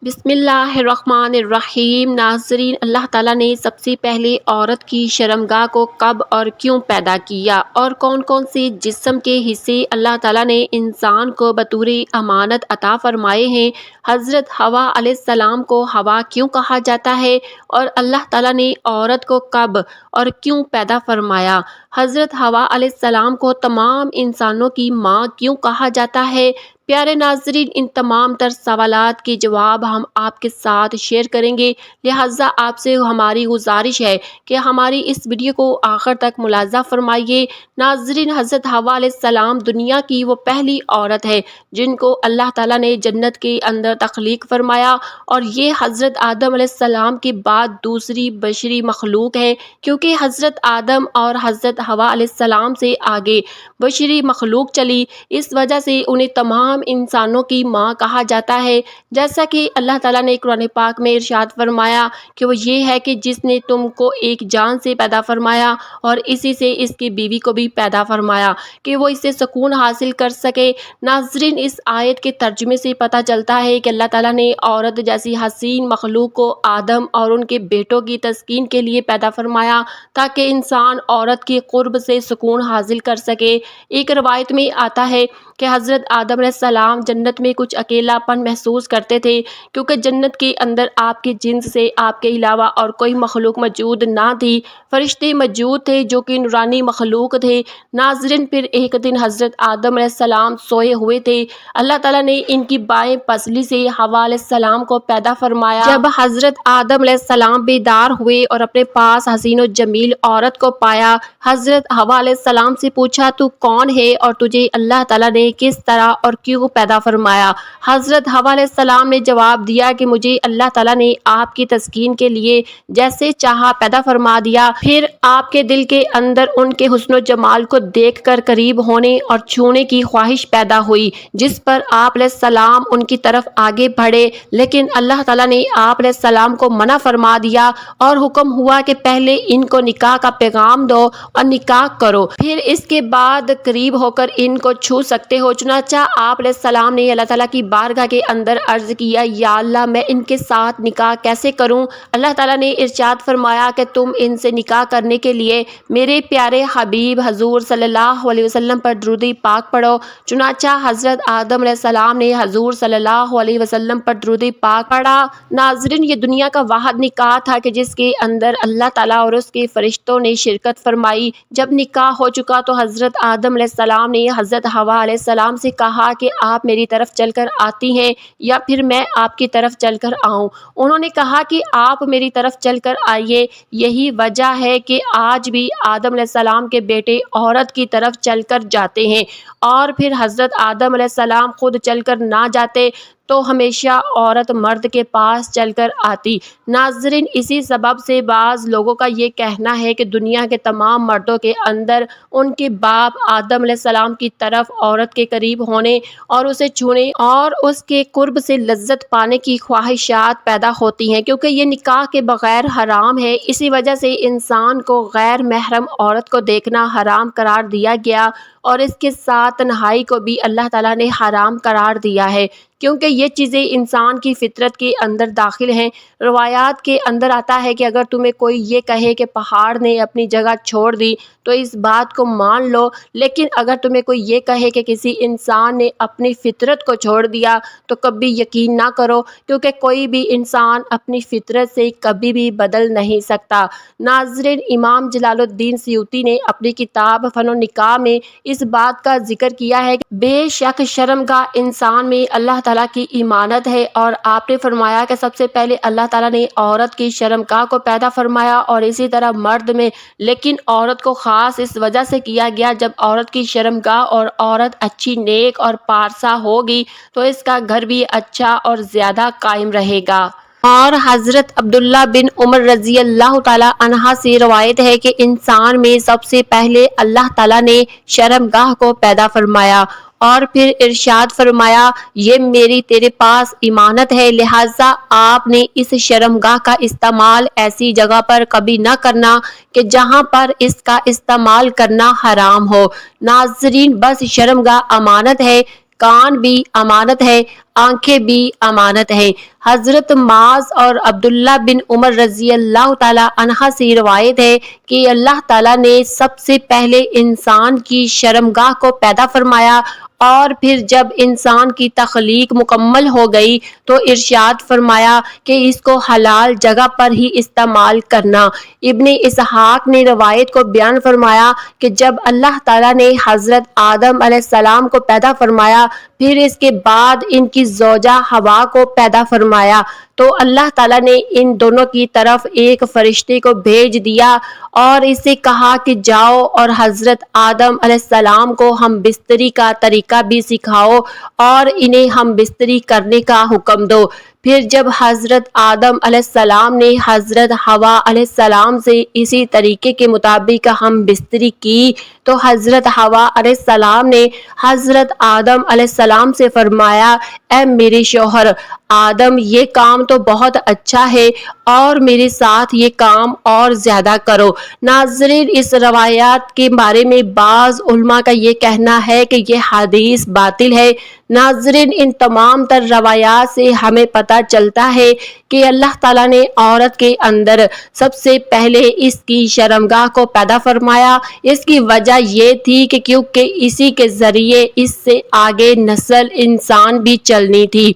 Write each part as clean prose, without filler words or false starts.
بسم اللہ الرحمن الرحیم۔ ناظرین، اللہ تعالیٰ نے سب سے پہلے عورت کی شرمگاہ کو کب اور کیوں پیدا کیا اور کون کون سے جسم کے حصے اللہ تعالیٰ نے انسان کو بطور امانت عطا فرمائے ہیں۔ حضرت حوا علیہ السلام کو حوا کیوں کہا جاتا ہے اور اللہ تعالیٰ نے عورت کو کب اور کیوں پیدا فرمایا۔ حضرت حوا علیہ السلام کو تمام انسانوں کی ماں کیوں کہا جاتا ہے۔ پیارے ناظرین، ان تمام تر سوالات کے جواب ہم آپ کے ساتھ شیئر کریں گے، لہٰذا آپ سے ہماری گزارش ہے کہ ہماری اس ویڈیو کو آخر تک ملاحظہ فرمائیے۔ ناظرین، حضرت حوا علیہ السلام دنیا کی وہ پہلی عورت ہے جن کو اللہ تعالیٰ نے جنت کے اندر تخلیق فرمایا، اور یہ حضرت آدم علیہ السلام کے بعد دوسری بشری مخلوق ہے، کیونکہ حضرت آدم اور حضرت حوا علیہ السلام سے آگے بشری مخلوق چلی، اس وجہ سے انہیں تمام انسانوں کی ماں کہا جاتا ہے۔ جیسا کہ اللہ تعالیٰ نے قرآن پاک میں ارشاد فرمایا کہ وہ یہ ہے کہ جس نے تم کو ایک جان سے پیدا فرمایا اور اسی سے اس کی بیوی کو بھی پیدا فرمایا کہ وہ اس سے سکون حاصل کر سکے۔ ناظرین، اس آیت کے ترجمے سے پتہ چلتا ہے کہ اللہ تعالیٰ نے عورت جیسی حسین مخلوق کو آدم اور ان کے بیٹوں کی تسکین کے لیے پیدا فرمایا تاکہ انسان عورت کے قرب سے سکون حاصل کر سکے۔ ایک روایت میں آتا ہے کہ حضرت آدم علیہ السلام جنت میں کچھ اکیلا پن محسوس کرتے تھے، کیونکہ جنت کے اندر آپ کے جنس سے آپ کے علاوہ اور کوئی مخلوق موجود نہ تھی۔ فرشتے موجود تھے جو کہ نورانی مخلوق تھے۔ ناظرین، پھر ایک دن حضرت آدم علیہ السلام سوئے ہوئے تھے، اللہ تعالیٰ نے ان کی بائیں پسلی سے حوا علیہ السلام کو پیدا فرمایا۔ جب حضرت آدم علیہ السلام بیدار ہوئے اور اپنے پاس حسین و جمیل عورت کو پایا، حضرت حوا علیہ السلام سے پوچھا، تو کون ہے اور تجھے اللہ تعالیٰ نے کس طرح اور کیوں پیدا فرمایا؟ حضرت حوا علیہ السلام نے جواب دیا کہ مجھے اللہ تعالیٰ نے آپ کی تسکین کے لیے جیسے چاہا پیدا فرما دیا، پھر آپ کے دل کے اندر ان کے حسن و جمال کو دیکھ کر قریب ہونے اور چھونے کی خواہش پیدا ہوئی، جس پر آپ علیہ السلام ان کی طرف آگے بڑھے، لیکن اللہ تعالیٰ نے آپ علیہ السلام کو منع فرما دیا اور حکم ہوا کہ پہلے ان کو نکاح کا پیغام دو اور نکاح کرو، پھر اس کے بعد قریب ہو کر ان کو چھو سکتے ہو۔ چنانچہ آپ علیہ السلام نے اللہ تعالیٰ کی بارگاہ کے اندر عرض کیا، یا اللہ، میں ان کے ساتھ نکاح کیسے کروں؟ اللہ تعالیٰ نے ارشاد فرمایا کہ تم ان سے نکاح کرنے کے لیے میرے پیارے حبیب حضور صلی اللہ علیہ وسلم پر درود پاک پڑھو۔ چنانچہ حضرت آدم علیہ السلام نے حضور صلی اللہ علیہ وسلم پر درود پاک پڑھا۔ ناظرین، یہ دنیا کا واحد نکاح تھا کہ جس کے اندر اللہ تعالیٰ اور اس کے فرشتوں نے شرکت فرمائی۔ جب نکاح ہو چکا تو حضرت آدم علیہ السلام نے حضرت حوا علیہ السلام سے کہا کہ آپ میری طرف چل کر آتی ہیں یا پھر میں آپ کی طرف چل کر آؤں؟ انہوں نے کہا کہ آپ میری طرف چل کر آئیے، یہی وجہ ہے کہ آج بھی آدم علیہ السلام کے بیٹے عورت کی طرف چل کر جاتے ہیں، اور پھر حضرت آدم علیہ السلام خود چل کر نہ جاتے تو ہمیشہ عورت مرد کے پاس چل کر آتی۔ ناظرین، اسی سبب سے بعض لوگوں کا یہ کہنا ہے کہ دنیا کے تمام مردوں کے اندر ان کے باپ آدم علیہ السلام کی طرف عورت کے قریب ہونے اور اسے چھونے اور اس کے قرب سے لذت پانے کی خواہشات پیدا ہوتی ہیں، کیونکہ یہ نکاح کے بغیر حرام ہے۔ اسی وجہ سے انسان کو غیر محرم عورت کو دیکھنا حرام قرار دیا گیا، اور اس کے ساتھ تنہائی کو بھی اللہ تعالیٰ نے حرام قرار دیا ہے، کیونکہ یہ چیزیں انسان کی فطرت کے اندر داخل ہیں۔ روایات کے اندر آتا ہے کہ اگر تمہیں کوئی یہ کہے کہ پہاڑ نے اپنی جگہ چھوڑ دی تو اس بات کو مان لو، لیکن اگر تمہیں کوئی یہ کہے کہ کسی انسان نے اپنی فطرت کو چھوڑ دیا تو کبھی یقین نہ کرو، کیونکہ کوئی بھی انسان اپنی فطرت سے کبھی بھی بدل نہیں سکتا۔ ناظرین، امام جلال الدین سیوطی نے اپنی کتاب فن النکاح میں اس بات کا ذکر کیا ہے کہ بے شک شرمگاہ انسان میں اللہ تعالیٰ کی امانت ہے، اور آپ نے فرمایا کہ سب سے پہلے اللہ تعالیٰ نے عورت کی شرمگاہ کو پیدا فرمایا اور اسی طرح مرد میں، لیکن عورت کو خاص اس وجہ سے کیا گیا جب عورت کی شرمگاہ اور عورت اچھی نیک اور پارسا ہوگی تو اس کا گھر بھی اچھا اور زیادہ قائم رہے گا۔ اور حضرت عبداللہ بن عمر رضی اللہ تعالیٰ عنہ سے روایت ہے کہ انسان میں سب سے پہلے اللہ تعالیٰ نے شرمگاہ کو پیدا فرمایا اور پھر ارشاد فرمایا، یہ میری تیرے پاس امانت ہے، لہٰذا آپ نے اس شرمگاہ کا استعمال ایسی جگہ پر کبھی نہ کرنا کہ جہاں پر اس کا استعمال کرنا حرام ہو۔ ناظرین، بس شرمگاہ امانت ہے، کان بھی امانت ہے، آنکھیں بھی امانت ہیں۔ حضرت معاذ اور عبداللہ بن عمر رضی اللہ تعالیٰ عنہ سے روایت ہے کہ اللہ تعالیٰ نے سب سے پہلے انسان کی شرمگاہ کو پیدا فرمایا، اور پھر جب انسان کی تخلیق مکمل ہو گئی تو ارشاد فرمایا کہ اس کو حلال جگہ پر ہی استعمال کرنا۔ ابن اسحاق نے روایت کو بیان فرمایا کہ جب اللہ تعالیٰ نے حضرت آدم علیہ السلام کو پیدا فرمایا، پھر اس کے بعد ان کی زوجہ حوا کو پیدا فرمایا، تو اللہ تعالیٰ نے ان دونوں کی طرف ایک فرشتے کو بھیج دیا اور اسے کہا کہ جاؤ اور حضرت آدم علیہ السلام کو ہم بستری کا طریقہ بھی سکھاؤ اور انہیں ہم بستری کرنے کا حکم دو۔ پھر جب حضرت آدم علیہ السلام نے حضرت حوا علیہ السلام سے اسی طریقے کے مطابق ہم بستری کی، تو حضرت حوا علیہ السلام نے حضرت آدم علیہ السلام سے فرمایا، اے میرے شوہر آدم، یہ کام تو بہت اچھا ہے اور میرے ساتھ یہ کام اور زیادہ کرو۔ ناظرین، اس روایات کے بارے میں بعض علماء کا یہ کہنا ہے کہ یہ حدیث باطل ہے۔ ناظرین، ان تمام تر روایات سے ہمیں پتہ چلتا ہے کہ اللہ تعالیٰ نے عورت کے اندر سب سے پہلے اس کی شرمگاہ کو پیدا فرمایا۔ اس کی وجہ یہ تھی کہ کیونکہ اسی کے ذریعے اس سے آگے نسل انسان بھی چلنی تھی،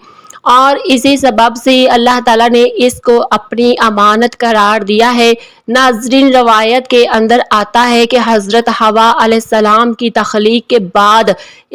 اور اسی سبب سے اللہ تعالیٰ نے اس کو اپنی امانت قرار دیا ہے۔ ناظرین، روایت کے اندر آتا ہے کہ حضرت حوا علیہ السلام کی تخلیق کے بعد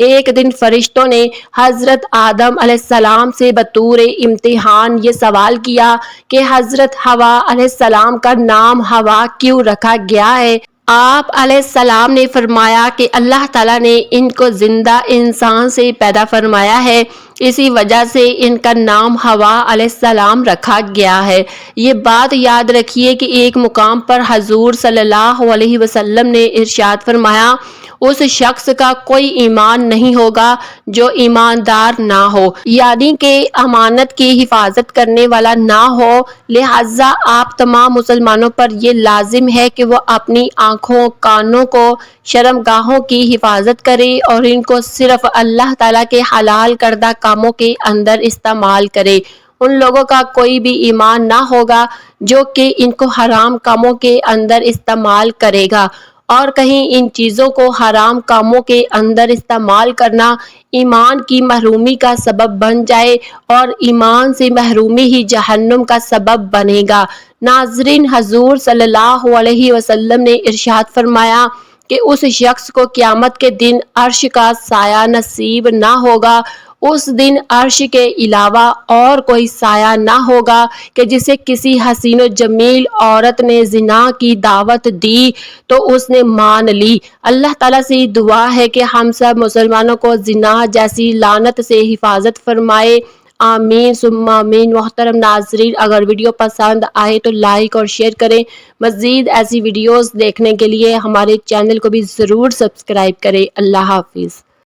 ایک دن فرشتوں نے حضرت آدم علیہ السلام سے بطور امتحان یہ سوال کیا کہ حضرت حوا علیہ السلام کا نام حوا کیوں رکھا گیا ہے؟ آپ علیہ السلام نے فرمایا کہ اللہ تعالیٰ نے ان کو زندہ انسان سے پیدا فرمایا ہے، اسی وجہ سے ان کا نام حوا علیہ السلام رکھا گیا ہے۔ یہ بات یاد رکھیے کہ ایک مقام پر حضور صلی اللہ علیہ وسلم نے ارشاد فرمایا، اس شخص کا کوئی ایمان نہیں ہوگا جو ایماندار نہ ہو، یعنی کہ امانت کی حفاظت کرنے والا نہ ہو۔ لہٰذا آپ تمام مسلمانوں پر یہ لازم ہے کہ وہ اپنی آنکھوں، کانوں کو، شرمگاہوں کی حفاظت کرے اور ان کو صرف اللہ تعالیٰ کے حلال کردہ کاموں کے اندر استعمال کرے۔ ان لوگوں کا کوئی بھی ایمان نہ ہوگا جو کہ ان کو حرام کاموں کے اندر استعمال کرے گا، اور کہیں ان چیزوں کو حرام کاموں کے اندر استعمال کرنا ایمان کی محرومی کا سبب بن جائے، اور ایمان سے محرومی ہی جہنم کا سبب بنے گا۔ ناظرین، حضور صلی اللہ علیہ وسلم نے ارشاد فرمایا کہ اس شخص کو قیامت کے دن عرش کا سایہ نصیب نہ ہوگا، اس دن عرش کے علاوہ اور کوئی سایہ نہ ہوگا کہ جسے کسی حسین و جمیل عورت نے زنا کی دعوت دی تو اس نے مان لی۔ اللہ تعالیٰ سے دعا ہے کہ ہم سب مسلمانوں کو زنا جیسی لعنت سے حفاظت فرمائے، آمین ثم آمین۔ محترم ناظرین، اگر ویڈیو پسند آئے تو لائک اور شیئر کریں۔ مزید ایسی ویڈیوز دیکھنے کے لیے ہمارے چینل کو بھی ضرور سبسکرائب کریں۔ اللہ حافظ۔